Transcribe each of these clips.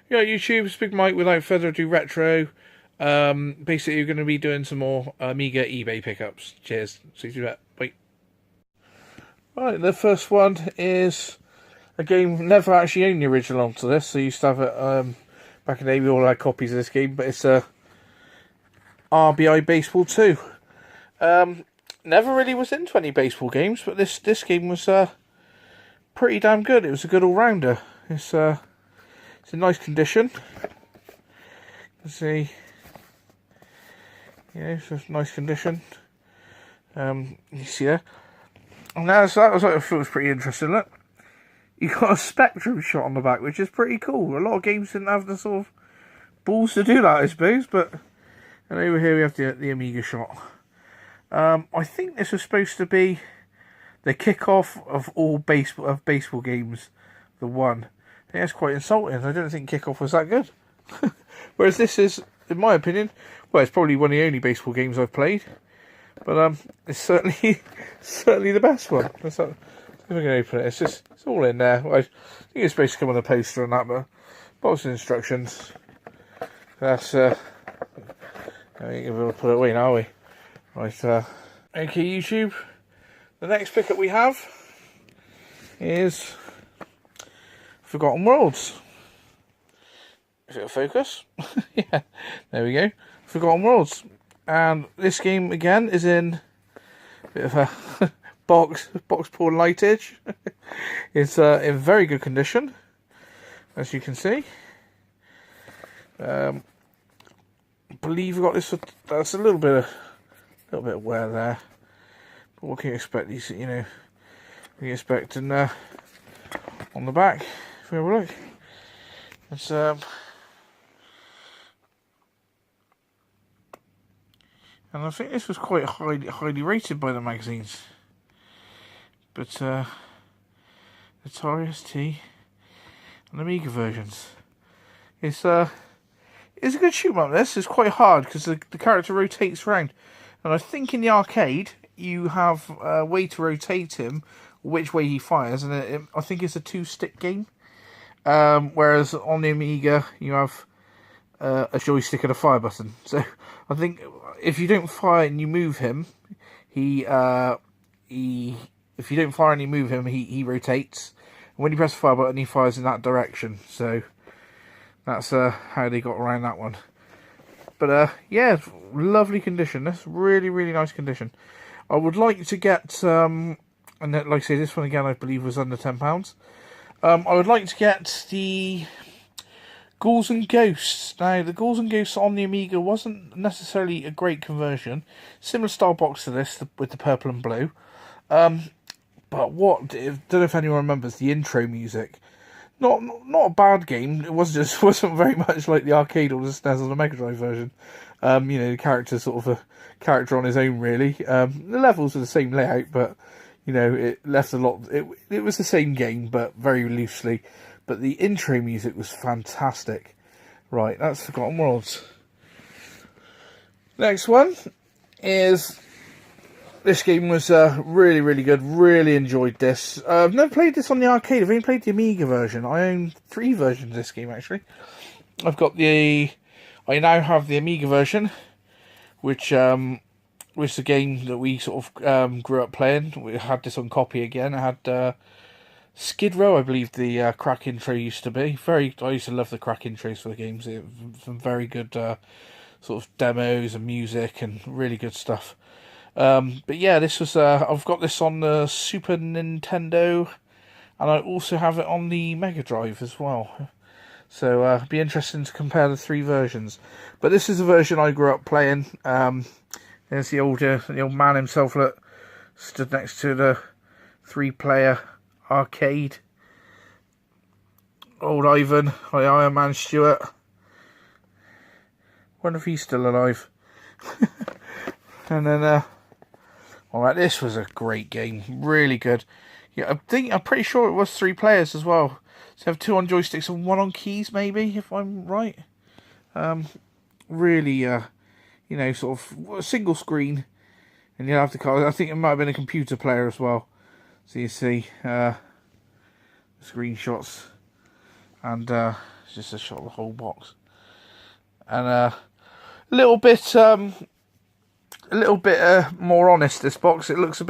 Yeah, YouTube, it's Big Mike. Without further ado, retro. Basically, you're going to be doing some more Amiga eBay pickups. Cheers. See you later. Bye. Right, the first one is a game never actually owned the original onto this. So you used to have it back in the day. We all had copies of this game, but it's a RBI Baseball 2. Never really was into any baseball games, but this game was pretty damn good. It was a good all rounder. It's in nice condition. Let's see. Yeah, it's a nice condition. You see there. And that was pretty interesting. Look, you got a Spectrum shot on the back, which is pretty cool. A lot of games didn't have the sort of balls to do that, I suppose. But and over here we have the Amiga shot. I think this was supposed to be the kickoff of all baseball games. The one. I think that's quite insulting. I don't think kickoff was that good. Whereas this is, in my opinion, well, it's probably one of the only baseball games I've played. But it's certainly the best one. Let's see if I can open it. It's all in there. I think it's supposed to come on a poster and that, but box of instructions. That's I think we'll put it away now, are we? Right. Okay, YouTube. The next pickup we have is Forgotten Worlds. Is it a focus? Yeah, there we go. Forgotten Worlds. And this game, again, is in a bit of a box poor lightage. It's in very good condition, as you can see. I believe we got this. That's a little bit of wear there. But what can you expect? These, you know, what can you expect? And on the back, if we have a look, it's and I think this was quite highly rated by the magazines. But Atari ST and Amiga versions. It's a good shoot 'em up. This is quite hard because the character rotates around, and I think in the arcade you have a way to rotate him, which way he fires, and I think it's a 2-stick game. Whereas on the Amiga you have a joystick and a fire button. So I think if you don't fire and you move him, he rotates. And when you press the fire button, he fires in that direction. So that's how they got around that one. But yeah, lovely condition. That's really nice condition. I would like to get and like I say, this one again I believe was under £10. I would like to get the Ghouls and Ghosts. Now, the Ghouls and Ghosts on the Amiga wasn't necessarily a great conversion. Similar style box to this, with the purple and blue. But what, I don't know if anyone remembers the intro music. Not a bad game. It wasn't very much like the arcade or the SNES or the Mega Drive version. You know, the character's sort of a character on his own, really. The levels are the same layout, but you know, it left a lot. It was the same game, but very loosely. But the intro music was fantastic. Right, that's Forgotten Worlds. Next one is... This game was really good. Really enjoyed this. I've never played this on the arcade. I've only played the Amiga version. I own 3 versions of this game, actually. I now have the Amiga version, which was the game that we sort of grew up playing. We had this on copy again. I had... Skid Row, I believe the crack intro used to be. I used to love the crack intros for the games. Some very good sort of demos and music and really good stuff. But yeah, this was I've got this on the Super Nintendo, and I also have it on the Mega Drive as well. So it'd be interesting to compare the 3 versions. But this is the version I grew up playing. There's the old man himself. Look, stood next to the 3-player arcade. Old Ivan, Iron Man Stewart. Wonder if he's still alive. And then, alright, this was a great game. Really good. Yeah, I'm pretty sure it was 3 players as well. So you have 2 on joysticks and 1 on keys, maybe, if I'm right. Really, you know, sort of a single screen. And you have the card. I think it might have been a computer player as well. So you see screenshots, and just a shot of the whole box. And a little bit more honest, this box. It looks a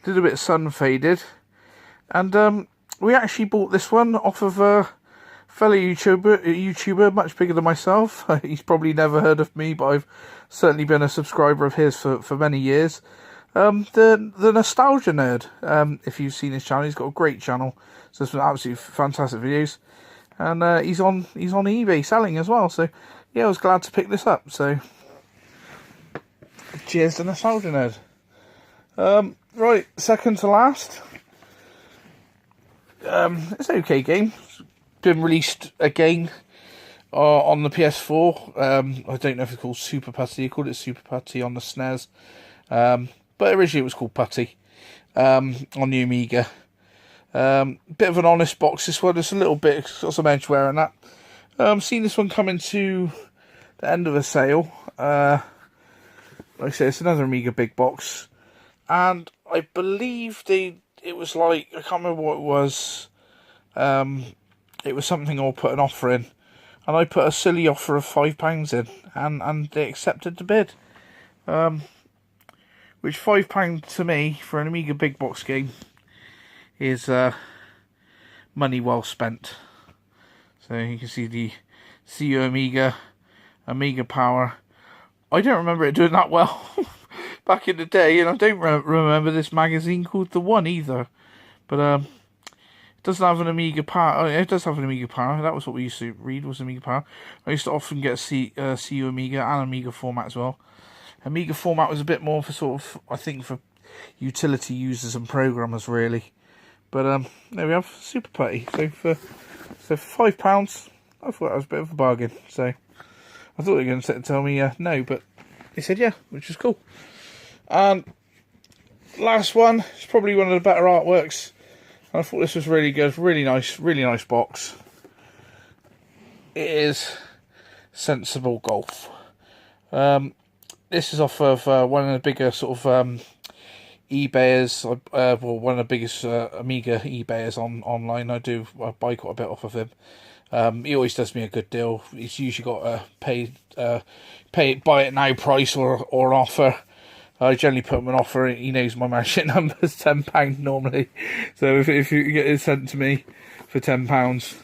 little bit sun faded. And we actually bought this one off of a fellow YouTuber much bigger than myself. He's probably never heard of me, but I've certainly been a subscriber of his for many years. The Nostalgia Nerd. If you've seen his channel, he's got a great channel. So some absolutely fantastic videos. And he's on eBay selling as well. So yeah, I was glad to pick this up. So cheers to Nostalgia Nerd. Right, second to last. It's an okay game. It's been released again on the PS4. I don't know if it's called Super Putty. I called it Super Putty on the SNES. But originally it was called Putty on the Amiga. Bit of an honest box, this one. It's a little bit, got some edge wear and that. Seen this one coming to the end of a sale. Like I say, it's another Amiga big box. And I believe it was like, I can't remember what it was. It was something I'll put an offer in. And I put a silly offer of £5 in. And they accepted the bid. Which £5 to me, for an Amiga big box game, is money well spent. So you can see the CU Amiga Power. I don't remember it doing that well back in the day, and I don't remember this magazine called The One either. But it doesn't have an Amiga Power. Oh, it does have an Amiga Power. That was what we used to read, was Amiga Power. I used to often get CU Amiga and Amiga format as well. Amiga format was a bit more for sort of, I think, for utility users and programmers really. But there we have Super Putty. So for £5, I thought that was a bit of a bargain. So I thought they were going to sit and tell me no, but they said yeah, which was cool. And last one, it's probably one of the better artworks. I thought this was really good, really nice box. It is Sensible Golf. This is off of one of the bigger sort of eBayers, well, one of the biggest Amiga eBayers online. I buy quite a bit off of him. He always does me a good deal. He's usually got a buy it now price or an offer. I generally put him an offer. He knows my magic number is £10 normally. So if you get it sent to me for £10,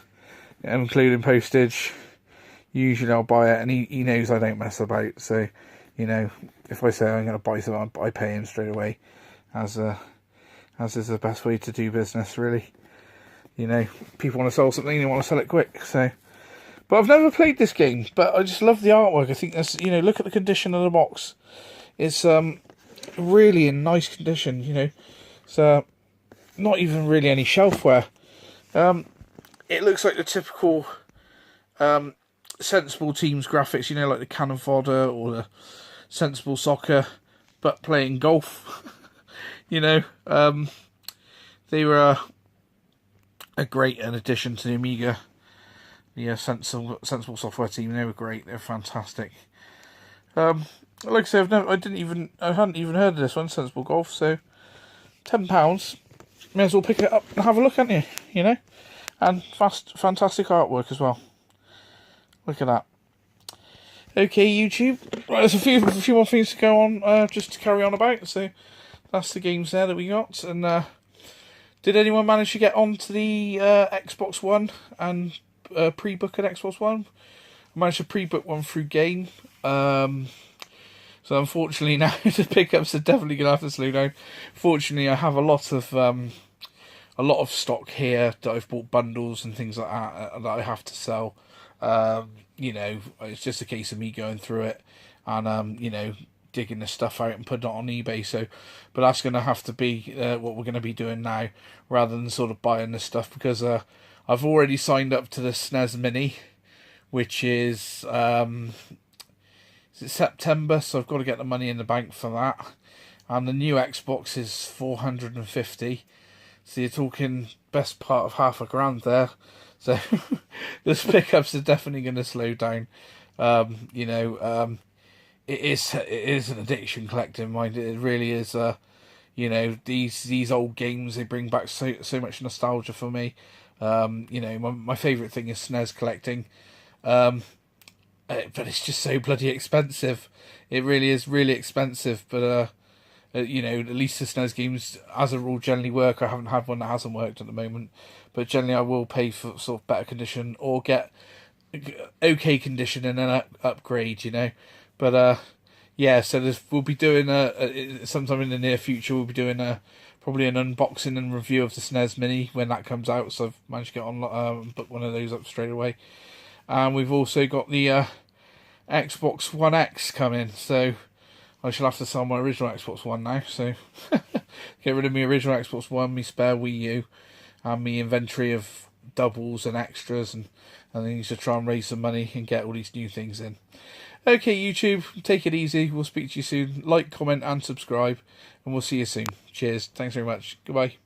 including postage, usually I'll buy it, and he knows I don't mess about. So, you know, if I say I'm going to buy something, I pay him straight away, as is the best way to do business, really. You know, people want to sell something, they want to sell it quick. So, but I've never played this game, but I just love the artwork. I think that's, you know, look at the condition of the box. It's really in nice condition. You know, it's not even really any shelfware. It looks like the typical Sensible Teams graphics. You know, like the Cannon Fodder or the Sensible Soccer, but playing golf. You know, they were a great addition to the Amiga. The Sensible Software team, they were great. They're fantastic. Like I say, I hadn't even heard of this one, Sensible Golf. So £10, may as well pick it up and have a look, hadn't you? You know, and fantastic artwork as well. Look at that. Okay, YouTube. Right, there's a few more things to go on, just to carry on about. So that's the games there that we got. And did anyone manage to get onto the Xbox One and pre-book an Xbox One? I managed to pre-book one through Game. So unfortunately now the pickups are definitely going to have to slow down. Fortunately, I have a lot of stock here that I've bought, bundles and things like that I have to sell. You know, it's just a case of me going through it and you know, digging the stuff out and putting it on eBay. So, but that's going to have to be what we're going to be doing now, rather than sort of buying this stuff, because I've already signed up to the SNES Mini, which is it September, so I've got to get the money in the bank for that. And the new Xbox is $450, so you're talking best part of £500 there. So those pickups are definitely going to slow down. You know, it is an addiction collecting, mind. It really is. You know, these old games, they bring back so much nostalgia for me. You know, my favourite thing is SNES collecting. But it's just so bloody expensive. It really is really expensive. But you know, at least the SNES games, as a rule, generally work. I haven't had one that hasn't worked at the moment, but generally I will pay for sort of better condition or get okay condition and then upgrade. You know, but yeah. So we'll be doing sometime in the near future. We'll be doing probably an unboxing and review of the SNES Mini when that comes out. So I've managed to get on book one of those up straight away. And we've also got the Xbox One X coming, so I shall have to sell my original Xbox One now. So get rid of my original Xbox One, my spare Wii U, and my inventory of doubles and extras and things to try and raise some money and get all these new things in. Okay, YouTube, take it easy. We'll speak to you soon. Like, comment, and subscribe, and we'll see you soon. Cheers. Thanks very much. Goodbye.